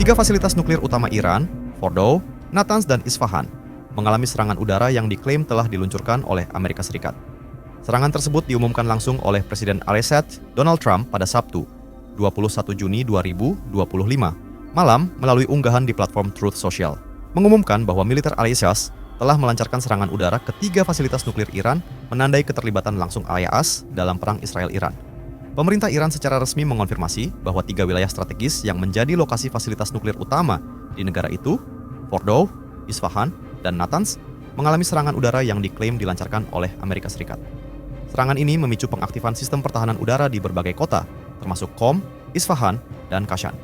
Tiga fasilitas nuklir utama Iran, Fordow, Natanz, dan Isfahan, mengalami serangan udara yang diklaim telah diluncurkan oleh Amerika Serikat. Serangan tersebut diumumkan langsung oleh Presiden Al-Assad, Donald Trump pada Sabtu, 21 Juni 2025, malam melalui unggahan di platform Truth Social, mengumumkan bahwa militer Al-Assad telah melancarkan serangan udara ke tiga fasilitas nuklir Iran, menandai keterlibatan langsung Al-Assad dalam perang Israel-Iran. Pemerintah Iran secara resmi mengonfirmasi bahwa tiga wilayah strategis yang menjadi lokasi fasilitas nuklir utama di negara itu, Fordow, Isfahan, dan Natanz, mengalami serangan udara yang diklaim dilancarkan oleh Amerika Serikat. Serangan ini memicu pengaktifan sistem pertahanan udara di berbagai kota, termasuk Qom, Isfahan, dan Kashan.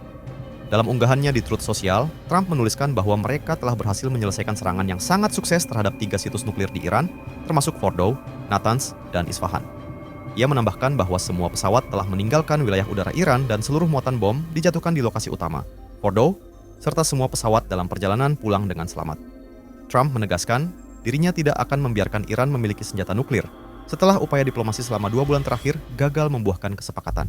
Dalam unggahannya di Truth Social, Trump menuliskan bahwa mereka telah berhasil menyelesaikan serangan yang sangat sukses terhadap tiga situs nuklir di Iran, termasuk Fordow, Natanz, dan Isfahan. Ia menambahkan bahwa semua pesawat telah meninggalkan wilayah udara Iran dan seluruh muatan bom dijatuhkan di lokasi utama, Fordow, serta semua pesawat dalam perjalanan pulang dengan selamat. Trump menegaskan dirinya tidak akan membiarkan Iran memiliki senjata nuklir setelah upaya diplomasi selama 2 bulan terakhir gagal membuahkan kesepakatan.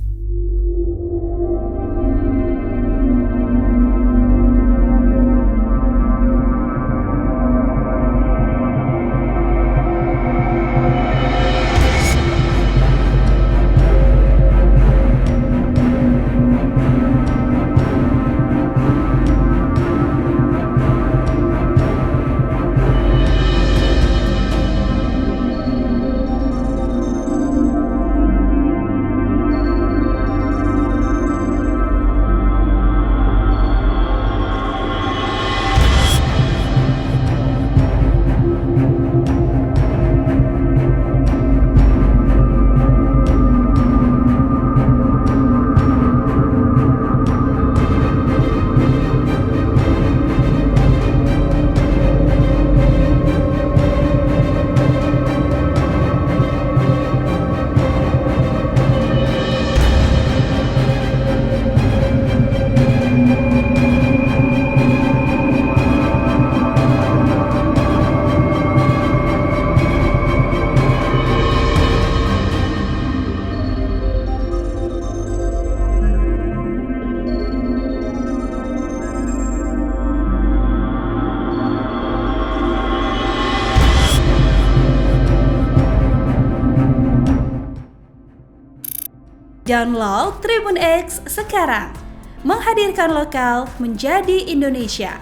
Download Tribun X sekarang, menghadirkan lokal menjadi Indonesia.